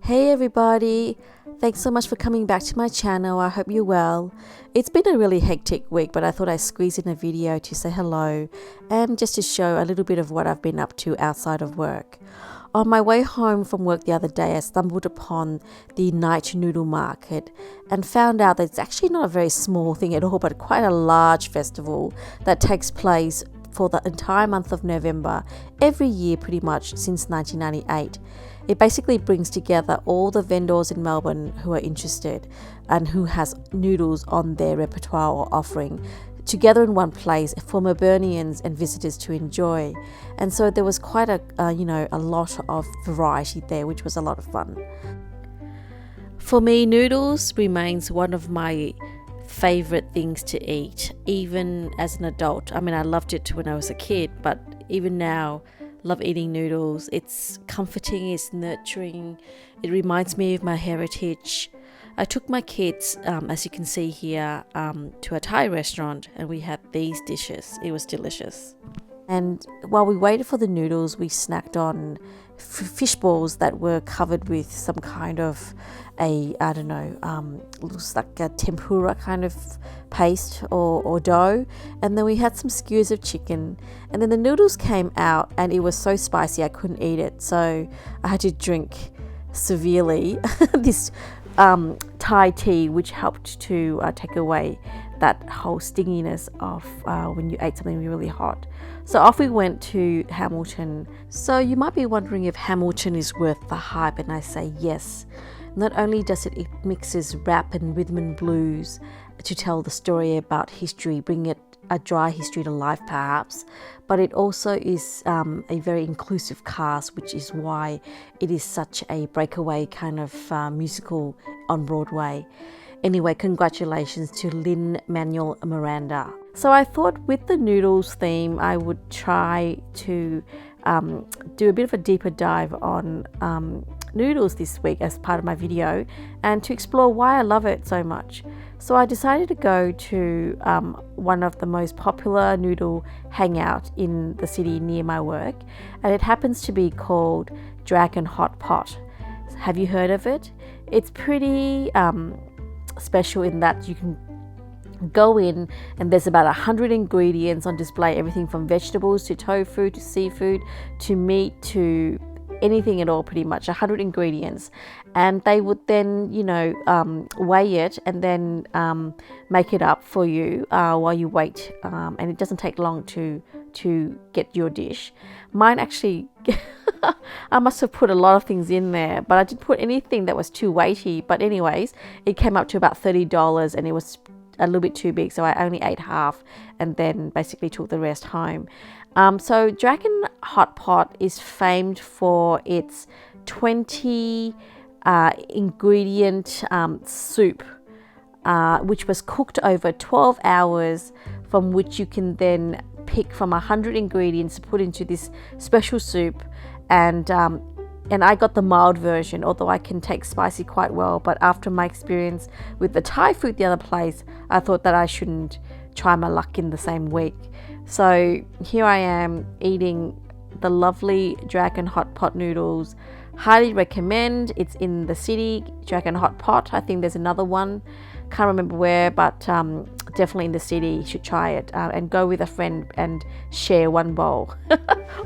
Hey everybody, thanks so much for coming back to my channel. I hope you're well. It's been a really hectic week, but I thought I'd squeeze in a video to say hello and just to show a little bit of what I've been up to outside of work. On my way home from work the other day, I stumbled upon the night noodle market and found out that it's actually not a very small thing at all, but quite a large festival that takes place for the entire month of November every year pretty much since 1998. It basically brings together all the vendors in Melbourne who are interested and who has noodles on their repertoire or offering together in one place for Melburnians and visitors to enjoy. And so there was quite a lot of variety there, which was a lot of fun. For me, noodles remains one of my favorite things to eat, even as an adult. I mean, I loved it when I was a kid, but even now, love eating noodles. It's comforting, it's nurturing, it reminds me of my heritage. I took my kids, as you can see here, to a Thai restaurant, and we had these dishes. It was delicious. And while we waited for the noodles, we snacked on fish balls that were covered with some kind of looks like a tempura kind of paste or dough. And then we had some skewers of chicken. And then the noodles came out and it was so spicy I couldn't eat it. So I had to drink severely this Thai tea, which helped to take away that whole stinginess of when you ate something really hot. So off we went to Hamilton. So you might be wondering if Hamilton is worth the hype, and I say yes. Not only does it mixes rap and rhythm and blues to tell the story about history, bring it a dry history to life perhaps, but it also is a very inclusive cast, which is why it is such a breakaway kind of musical on Broadway. Anyway, congratulations to Lin-Manuel Miranda. So I thought with the noodles theme, I would try to do a bit of a deeper dive on noodles this week as part of my video and to explore why I love it so much. So I decided to go to one of the most popular noodle hangout in the city near my work, and it happens to be called Dragon Hot Pot. Have you heard of it? It's pretty special in that you can go in and there's about 100 ingredients on display, everything from vegetables to tofu to seafood to meat to anything at all, pretty much 100 ingredients, and they would then weigh it and then make it up for you while you wait, and it doesn't take long to get your dish. Mine actually I must have put a lot of things in there, but I didn't put anything that was too weighty. But anyways, it came up to about $30 and it was a little bit too big, so I only ate half and then basically took the rest home. So Dragon Hot Pot is famed for its 20 ingredient soup, which was cooked over 12 hours, from which you can then pick from 100 ingredients to put into this special soup. And I got the mild version, although I can take spicy quite well. But after my experience with the Thai food the other place, I thought that I shouldn't try my luck in the same week. So here I am eating the lovely Dragon Hot Pot noodles. Highly recommend. It's in the city, Dragon Hot Pot. I think there's another one. Can't remember where, but definitely in the city. You should try it and go with a friend and share one bowl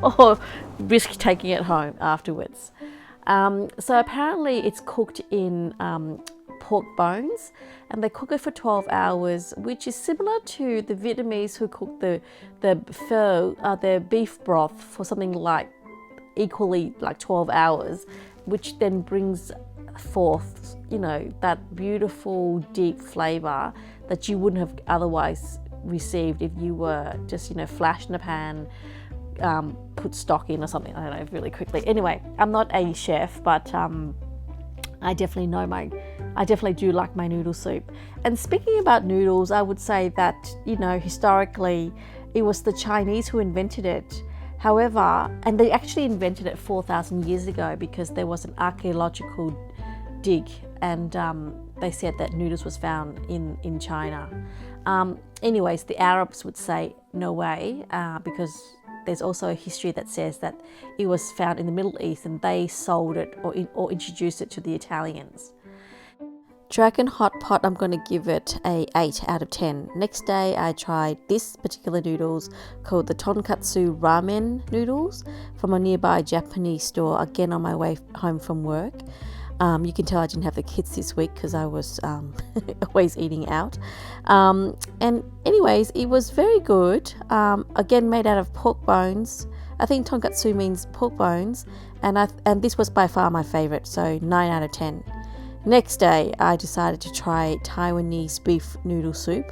or risk taking it home afterwards. So apparently it's cooked in pork bones, and they cook it for 12 hours, which is similar to the Vietnamese who cook the pho, their beef broth, for something like equally like 12 hours, which then brings forth that beautiful deep flavor that you wouldn't have otherwise received if you were just flash in a pan, put stock in or something, I don't know, really quickly. Anyway, I'm not a chef, but I definitely do like my noodle soup. And speaking about noodles, I would say that historically it was the Chinese who invented it. However, and they actually invented it 4,000 years ago because there was an archaeological dig, and they said that noodles was found in China. Anyways, the Arabs would say no way, because there's also a history that says that it was found in the Middle East and they sold it or introduced it to the Italians. Dragon Hot Pot, I'm going to give it a 8 out of 10. Next day, I tried this particular noodles called the tonkatsu ramen noodles from a nearby Japanese store, again on my way home from work. You can tell I didn't have the kids this week because I was always eating out. And anyways, it was very good. Again, made out of pork bones. I think tonkatsu means pork bones. And this was by far my favorite, so 9 out of 10. Next day, I decided to try Taiwanese beef noodle soup.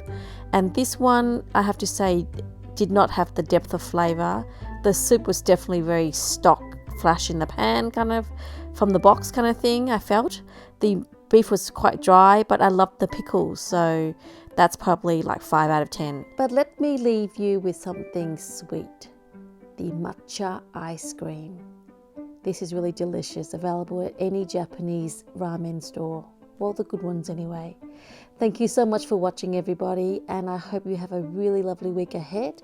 And this one, I have to say, did not have the depth of flavour. The soup was definitely very stock, flash in the pan kind of, from the box kind of thing, I felt. The beef was quite dry, but I loved the pickles, so that's probably like 5 out of 10. But let me leave you with something sweet. The matcha ice cream. This is really delicious, available at any Japanese ramen store. Well, the good ones anyway. Thank you so much for watching, everybody, and I hope you have a really lovely week ahead.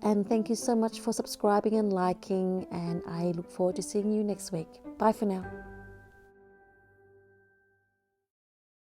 And thank you so much for subscribing and liking, and I look forward to seeing you next week. Bye for now.